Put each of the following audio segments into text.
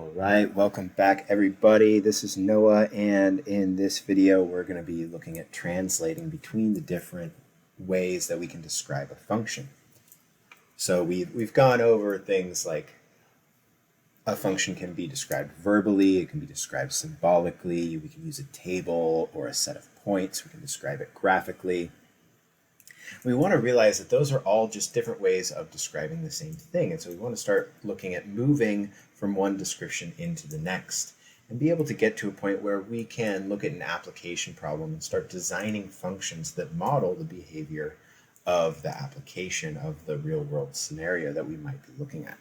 All right, welcome back everybody. This is Noah, and in this video we're going to be looking at translating between the different ways that we can describe a function. So we've gone over things like a function can be described verbally, it can be described symbolically, we can use a table or a set of points, we can describe it graphically. We want to realize that those are all just different ways of describing the same thing, and so we want to start looking at moving from one description into the next and be able to get to a point where we can look at an application problem and start designing functions that model the behavior of the application of the real-world scenario that we might be looking at.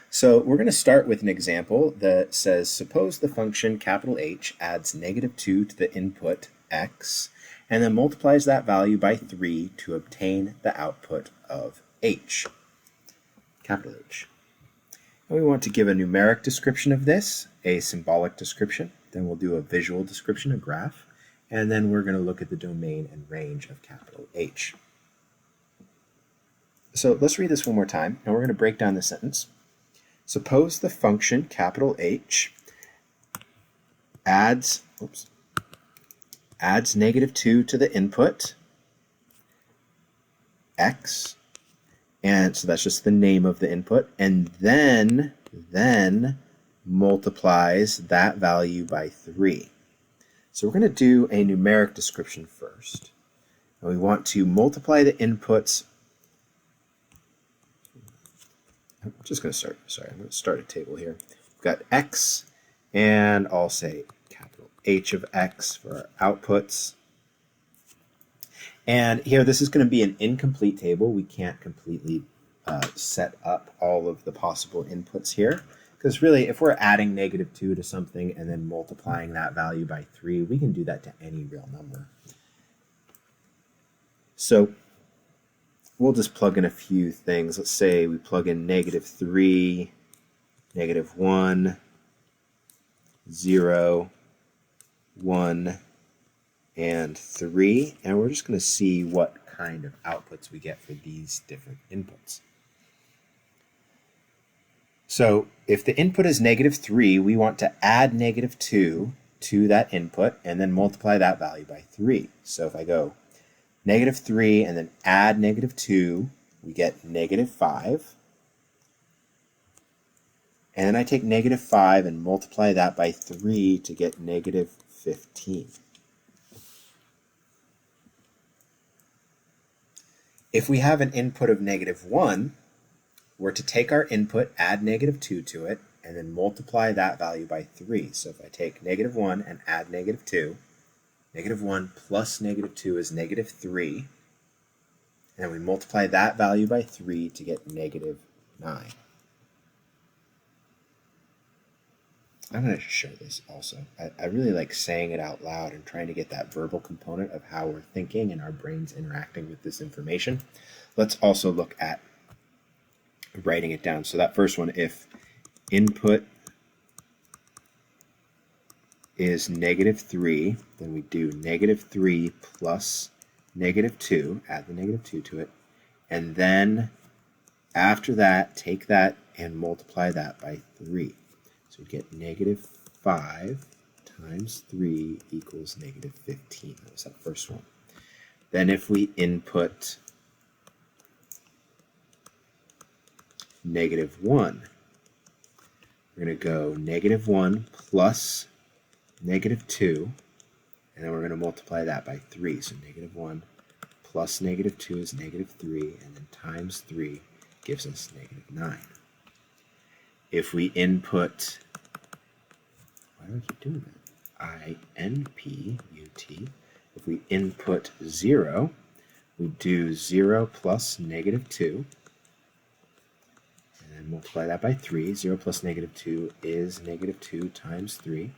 So we're going to start with an example that says, suppose the function capital H adds -2 to the input x and then multiplies that value by 3 to obtain the output of h, capital H. And we want to give a numeric description of this, a symbolic description, then we'll do a visual description, a graph, and then we're going to look at the domain and range of capital H. So let's read this one more time, and we're going to break down the sentence. Suppose the function capital H adds -2 to the input x, and so that's just the name of the input, and then multiplies that value by 3. So we're going to do a numeric description first, and we want to multiply the inputs. I'm just going to I'm going to start a table here. We've got x, and I'll say capital H of x for our outputs. And here, this is going to be an incomplete table. We can't completely set up all of the possible inputs here, because really, if we're adding -2 to something and then multiplying that value by 3, we can do that to any real number. So we'll just plug in a few things. Let's say we plug in -3, -1, 0, 1, and 3, and we're just going to see what kind of outputs we get for these different inputs. So if the input is -3, we want to add -2 to that input and then multiply that value by 3. So if I go -3 and then add -2, we get -5. And then I take -5 and multiply that by 3 to get -15. If we have an input of -1, we're to take our input, add -2 to it, and then multiply that value by 3. So if I take -1 and add -2, -1 plus -2 is -3, and we multiply that value by 3 to get -9. I'm going to show this also. I really like saying it out loud and trying to get that verbal component of how we're thinking and our brains interacting with this information. Let's also look at writing it down. So that first one, if input is -3, then we do -3 plus -2, add the -2 to it, and then after that, take that and multiply that by 3. So we get -5 times 3 equals -15. That was that first one. Then if we input -1, we're going to go -1 plus -2, and then we're going to multiply that by 3. So -1 plus -2 is -3, and then times 3 gives us -9. If we input, why do I keep doing that? INPUT. If we input 0, we do 0 plus -2, and then multiply that by 3. 0 plus -2 is -2 times 3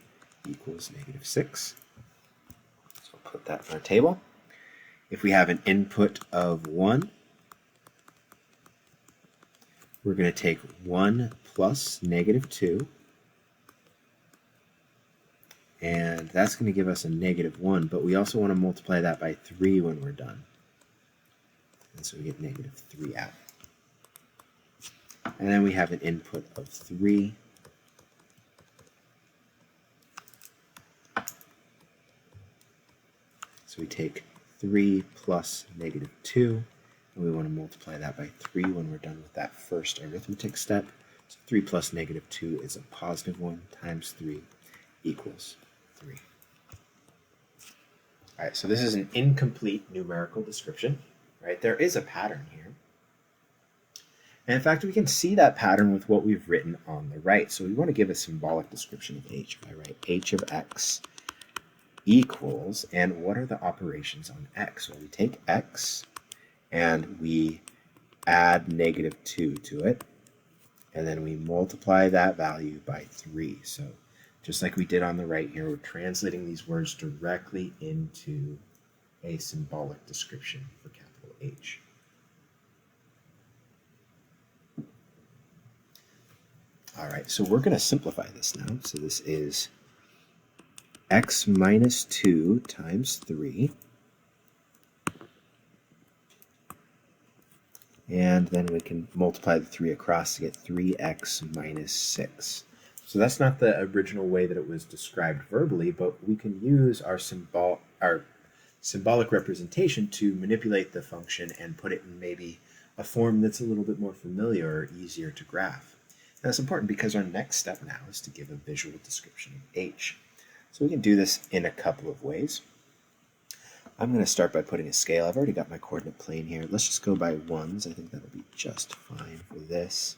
equals -6. So I'll put that in our table. If we have an input of 1, we're going to take 1 plus -2, and that's going to give us a -1, but we also want to multiply that by 3 when we're done. And so we get -3 out. And then we have an input of 3. So we take 3 plus negative 2, and we want to multiply that by 3 when we're done with that first arithmetic step. So 3 plus negative 2 is a positive 1 times 3 equals 3. All right, so this is an incomplete numerical description, right? There is a pattern here. And in fact, we can see that pattern with what we've written on the right. So we want to give a symbolic description of h. If I write h of x equals, and what are the operations on x? Well, we take x and we add negative 2 to it, and then we multiply that value by 3. So just like we did on the right here, we're translating these words directly into a symbolic description for capital H. All right, so we're going to simplify this now. So this is x minus 2 times 3. And then we can multiply the 3 across to get 3x minus 6. So that's not the original way that it was described verbally, but we can use our symbolic representation to manipulate the function and put it in maybe a form that's a little bit more familiar or easier to graph. And that's important because our next step now is to give a visual description of h. So we can do this in a couple of ways. I'm going to start by putting a scale. I've already got my coordinate plane here. Let's just go by ones. I think that'll be just fine for this.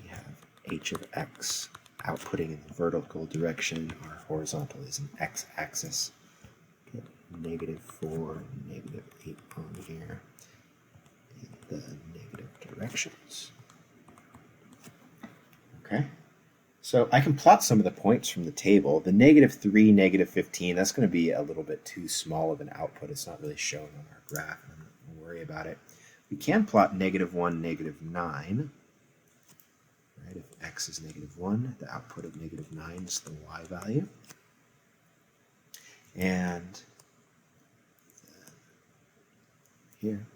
We have h of x outputting in the vertical direction. Our horizontal is an x-axis. Get negative 4 and negative 8 on here in the negative directions. Okay. So I can plot some of the points from the table. The negative 3, negative 15, that's going to be a little bit too small of an output. It's not really shown on our graph, and I'm not going to worry about it. We can plot negative 1, negative 9. Right? If x is negative 1, the output of negative 9 is the y value. And here,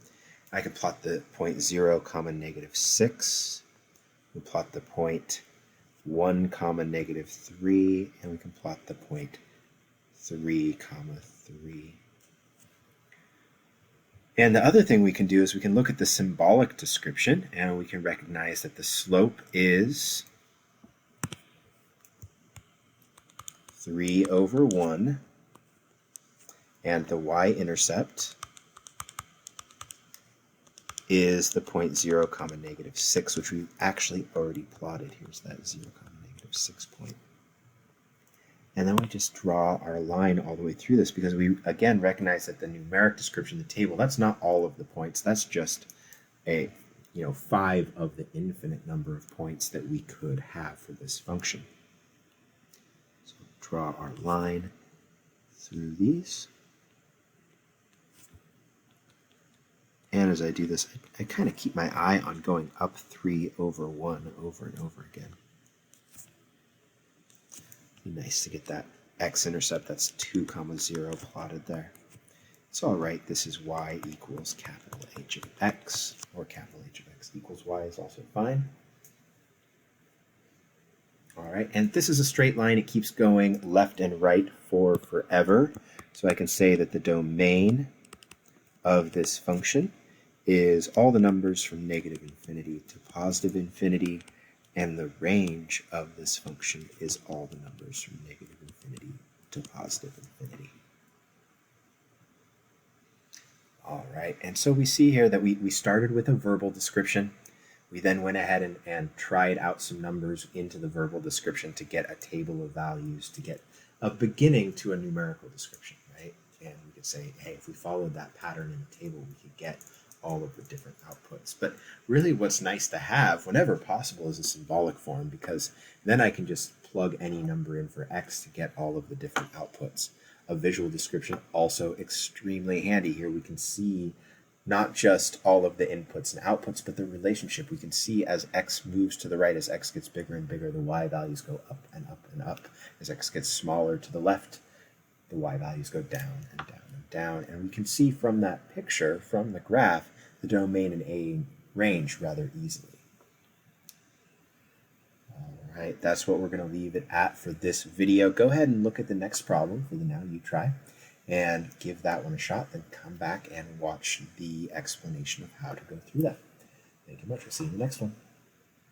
I can plot the point 0, comma, negative 6. We plot the point 1, comma, negative 3, and we can plot the point 3, comma, 3. And the other thing we can do is we can look at the symbolic description, and we can recognize that the slope is 3 over 1, and the y-intercept is the point 0, comma, negative 6, which we've actually already plotted. Here's that 0, comma, negative 6 point. And then we just draw our line all the way through this because we, again, recognize that the numeric description of the table, that's not all of the points. That's just a, 5 of the infinite number of points that we could have for this function. So draw our line through these. And as I do this, I kind of keep my eye on going up 3 over 1 over and over again. Be nice to get that x-intercept, that's 2, comma, 0 plotted there. So I'll write this is y equals capital H of x, or capital H of x equals y is also fine. All right, and this is a straight line. It keeps going left and right for forever. So I can say that the domain of this function is all the numbers from negative infinity to positive infinity, and the range of this function is all the numbers from negative infinity to positive infinity. All right, and so we see here that we started with a verbal description. We then went ahead and tried out some numbers into the verbal description to get a table of values, to get a beginning to a numerical description, right? And we could say, hey, if we followed that pattern in the table, we could get all of the different outputs. But really what's nice to have whenever possible is a symbolic form, because then I can just plug any number in for x to get all of the different outputs. A visual description also extremely handy. Here we can see not just all of the inputs and outputs, but the relationship. We can see as x moves to the right, as x gets bigger and bigger, the y values go up and up and up. As x gets smaller to the left, the y values go down and down and down. And we can see from that picture, from the graph, the domain and a range rather easily. All right, that's what we're going to leave it at for this video. Go ahead and look at the next problem for the Now You Try and give that one a shot, then come back and watch the explanation of how to go through that. Thank you much. We'll see you in the next one.